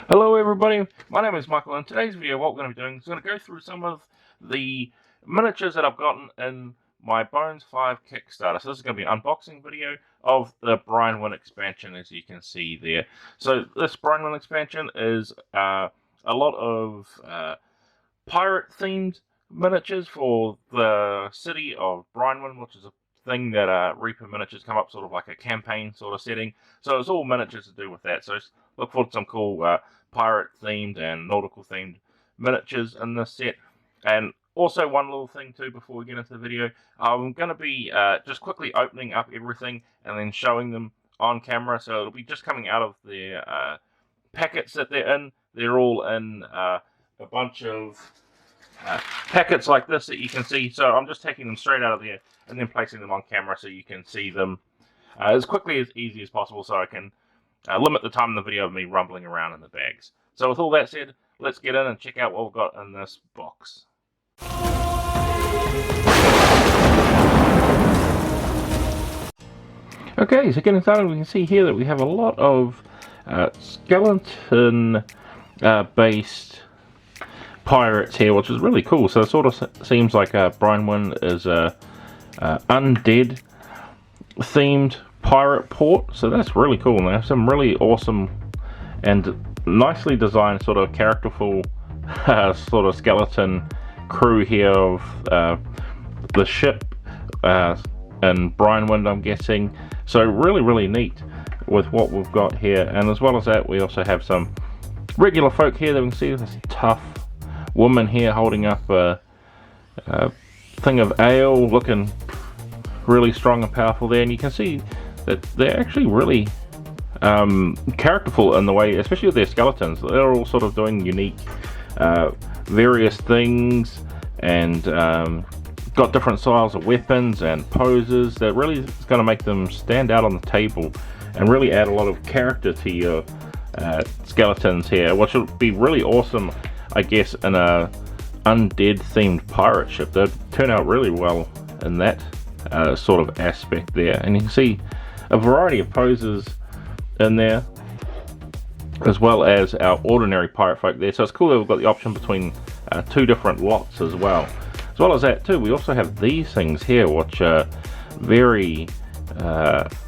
Hello everybody, my name is Michael, and in today's video what we're going to be doing is going to go through some of the miniatures that I've gotten in my Bones 5 Kickstarter. So this is going to be an unboxing video of the Brinewind expansion, as you can see there. So this Brinewind expansion is a lot of pirate themed miniatures for the city of Brinewind, which is a thing that Reaper miniatures come up sort of like a campaign sort of setting. So it's all miniatures to do with that. So look forward to some cool pirate themed and nautical themed miniatures in this set. And also one little thing too before we get into the video, I'm going to be just quickly opening up everything and then showing them on camera. So it'll be just coming out of their packets that they're in. They're all in a bunch of packets like this that you can see. So I'm just taking them straight out of there and then placing them on camera so you can see them as quickly as easy as possible, so I can limit the time in the video of me rumbling around in the bags. So with all that said, let's get in and check out what we've got in this box. Okay, so getting started, we can see here that we have a lot of skeleton based pirates here, which is really cool. So it sort of seems like Brinewind is a undead themed pirate port, so that's really cool. And they have some really awesome and nicely designed sort of characterful sort of skeleton crew here of the ship and Brinewind, I'm guessing. So really neat with what we've got here. And as well as that, we also have some regular folk here that we can see. This tough woman here holding up a thing of ale, looking really strong and powerful there. And you can see that they're actually really characterful in the way, especially with their skeletons. They're all sort of doing unique various things, and got different styles of weapons and poses that really is going to make them stand out on the table and really add a lot of character to your skeletons here, which will be really awesome, I guess, in a undead themed pirate ship. They'd turn out really well in that sort of aspect there. And you can see a variety of poses in there, as well as our ordinary pirate folk there. So it's cool that we've got the option between two different lots as well. As well as that too, we also have these things here, which are very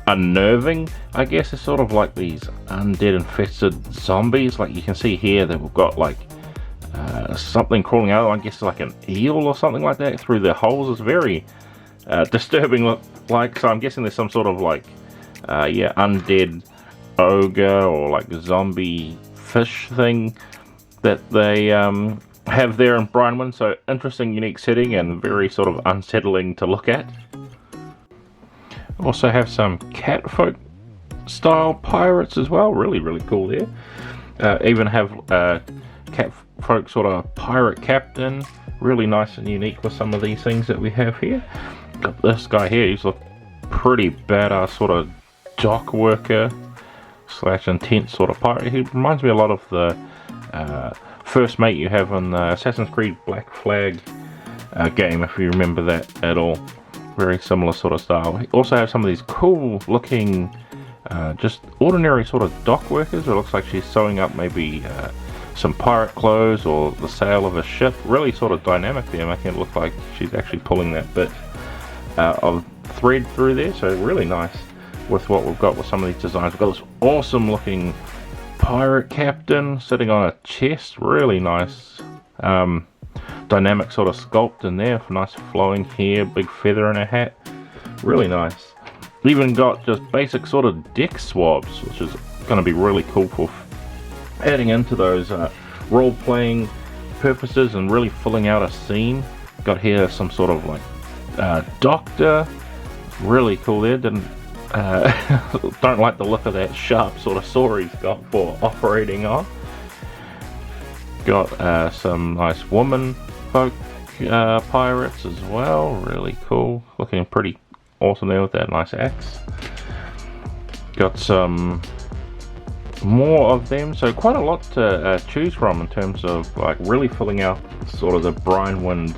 unnerving, I guess. It's sort of like these undead infested zombies. Like you can see here that we've got like something crawling out, I guess like an eel or something like that through the holes. It's very disturbing look like. So I'm guessing there's some sort of like undead ogre or like zombie fish thing that they have there in Brinewind. So interesting, unique setting and very sort of unsettling to look at. Also have some catfolk style pirates as well. Really cool there. Even have catfolk sort of pirate captain. Really nice and unique with some of these things that we have here. Got this guy here. He's a pretty badass sort of dock worker / intense sort of pirate. He reminds me a lot of the first mate you have on the Assassin's Creed Black Flag game, if you remember that at all. Very similar sort of style. We also have some of these cool looking just ordinary sort of dock workers. It looks like she's sewing up maybe some pirate clothes or the sail of a ship. Really sort of dynamic there, making it look like she's actually pulling that bit of thread through there. So really nice with what we've got with some of these designs. We've got this awesome looking pirate captain sitting on a chest. Really nice dynamic sort of sculpt in there. Nice flowing hair, big feather in her hat. Really nice. Even got just basic sort of deck swabs, which is going to be really cool for adding into those role-playing purposes and really filling out a scene. Got here some sort of like doctor. Really cool there. Don't like the look of that sharp sort of saw he's got for operating on. Got some nice woman folk pirates as well. Really cool. Looking pretty awesome there with that nice axe. Got some more of them, so quite a lot to choose from in terms of like really filling out sort of the Brinewind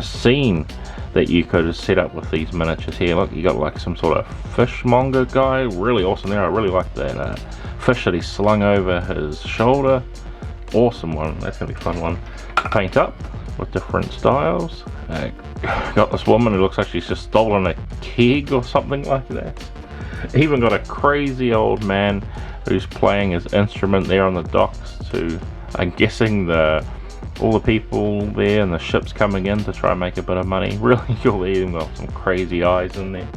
scene that you could set up with these miniatures here. Look, you got like some sort of fishmonger guy, really awesome there. I really like that fish that he slung over his shoulder. Awesome one. That's gonna be a fun one to paint up with different styles. Got this woman who looks like she's just stolen a keg or something like that. Even got a crazy old man who's playing his instrument there on the docks to, I'm guessing, all the people there and the ships coming in to try and make a bit of money. Really cool. They even got some crazy eyes in there.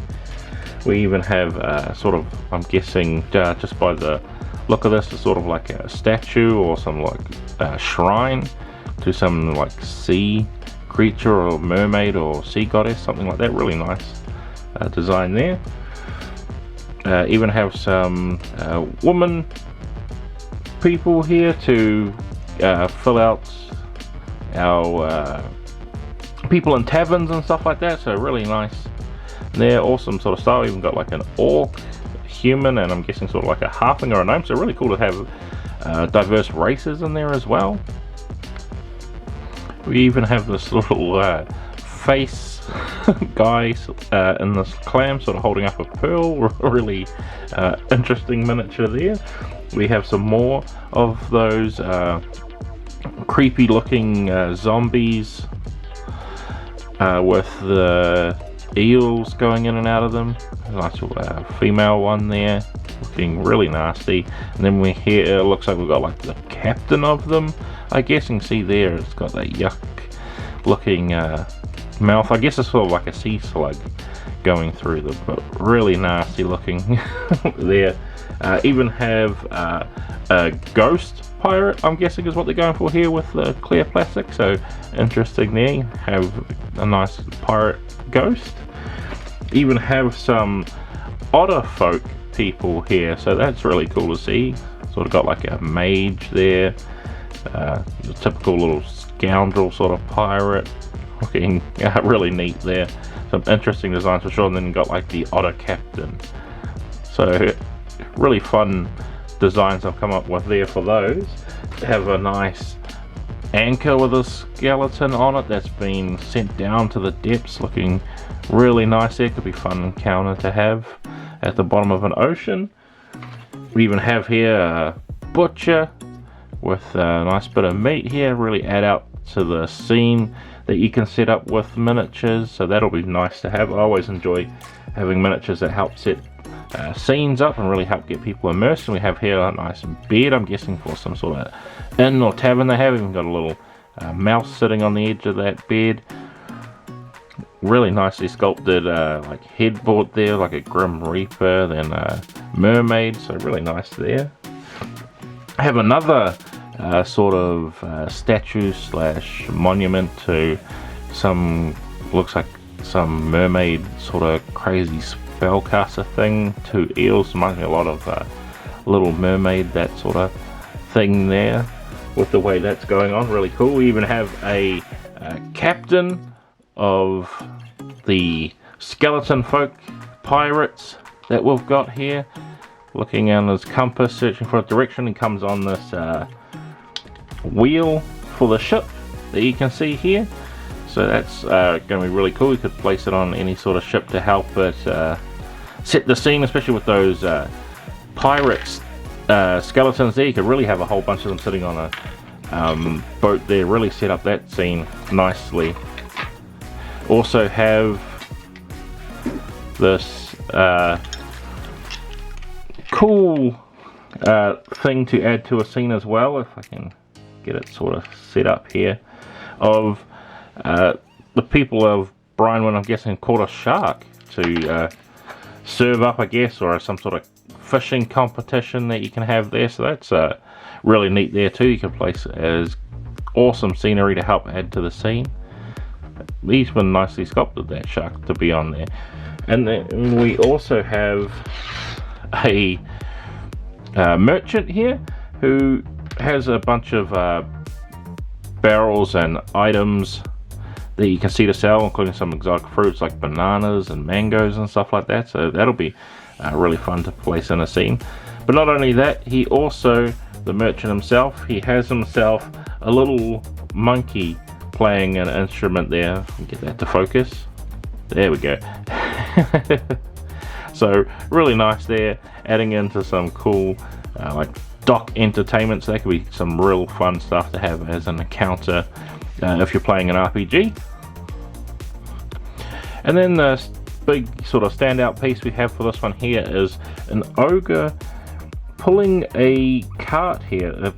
We even have sort of, I'm guessing, just by the look of this, it's sort of like a statue or some like shrine to some like sea creature or mermaid or sea goddess, something like that. Really nice design there. Even have some woman people here to fill out our people in taverns and stuff like that, so really nice. They're awesome sort of style. Even got like an orc, human, and I'm guessing sort of like a halfling or a gnome, so really cool to have diverse races in there as well. We even have this little face guy in this clam sort of holding up a pearl. Really interesting miniature there. We have some more of those creepy looking zombies with the eels going in and out of them. A nice little female one there, looking really nasty. And then we here, it looks like we've got like the captain of them, I guess. You can see there it's got that yuck looking mouth. I guess it's sort of like a sea slug going through them, but really nasty looking there. Even have a ghost pirate, I'm guessing is what they're going for here with the clear plastic, so interesting there. Have a nice pirate ghost. Even have some otter folk people here, so that's really cool to see. Sort of got like a mage there, the typical little scoundrel sort of pirate, looking really neat there. Some interesting designs for sure. And then got like the otter captain, so really fun designs I've come up with there for those. Have a nice anchor with a skeleton on it that's been sent down to the depths, looking really nice there. Could be fun encounter to have at the bottom of an ocean. We even have here a butcher with a nice bit of meat here, really add out to the scene that you can set up with miniatures, so that'll be nice to have. I always enjoy having miniatures that help set scenes up and really help get people immersed. And we have here a nice bed, I'm guessing for some sort of inn or tavern they have. Even got a little mouse sitting on the edge of that bed. Really nicely sculpted like headboard there, like a Grim Reaper, then a mermaid, so really nice there. I have another sort of statue slash monument to some, looks like some mermaid sort of crazy spellcaster thing. Two eels, reminds me a lot of Little Mermaid, that sort of thing there with the way that's going on. Really cool. We even have a captain of the skeleton folk pirates that we've got here, looking on his compass, searching for a direction. He comes on this wheel for the ship that you can see here, so that's going to be really cool. You could place it on any sort of ship to help it set the scene, especially with those pirates skeletons there. You could really have a whole bunch of them sitting on a boat there, really set up that scene nicely. Also have this cool thing to add to a scene as well, if I can get it sort of set up here, of the people of Brinewind, I'm guessing, caught a shark to serve up, I guess, or some sort of fishing competition that you can have there. So that's really neat there too. You can place as awesome scenery to help add to the scene. He's been nicely sculpted, that shark, to be on there. And then we also have a merchant here who has a bunch of barrels and items that you can see to sell, including some exotic fruits like bananas and mangoes and stuff like that. So that'll be really fun to place in a scene. But not only that, he also, the merchant himself, he has himself a little monkey playing an instrument there. Get that to focus. There we go. So really nice there, adding into some cool like dock entertainment. So that could be some real fun stuff to have as an encounter if you're playing an RPG. And then the big sort of standout piece we have for this one here is an ogre pulling a cart here,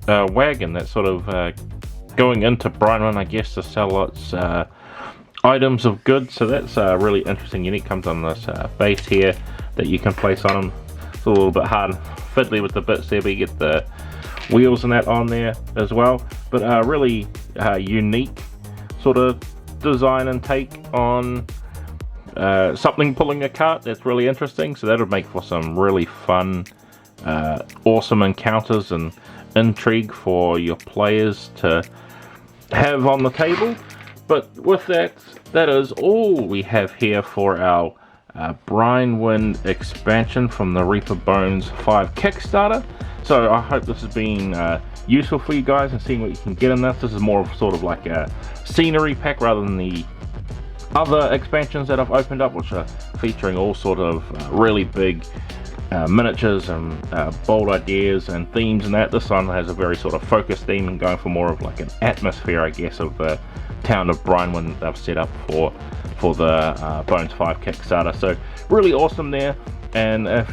a wagon that's sort of going into Brinewind, I guess, to sell its items of goods. So that's really interesting, unique. Comes on this base here that you can place on them. It's a little bit hard and fiddly with the bits there, but you get the wheels and that on there as well. But really unique sort of design and take on something pulling a cart. That's really interesting. So that would make for some really fun, awesome encounters and intrigue for your players to have on the table. But with that, that is all we have here for our Brinewind expansion from the Reaper Bones 5 Kickstarter. So I hope this has been useful for you guys and seeing what you can get in this. This is more of sort of like a scenery pack rather than the other expansions that I've opened up, which are featuring all sort of really big miniatures and bold ideas and themes and that. This one has a very sort of focused theme and going for more of like an atmosphere, I guess, of the town of Brinewind they've set up for the Bones 5 Kickstarter. So really awesome there. And if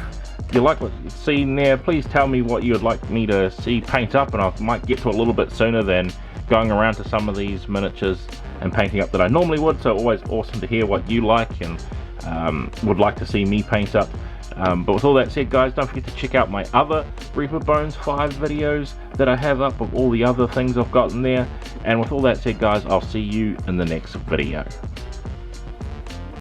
you like what you've seen there, please tell me what you would like me to see paint up, and I might get to a little bit sooner than going around to some of these miniatures and painting up that I normally would. So always awesome to hear what you like and would like to see me paint up. But with all that said, guys, don't forget to check out my other Reaper Bones 5 videos that I have up of all the other things I've got in there. And with all that said, guys, I'll see you in the next video.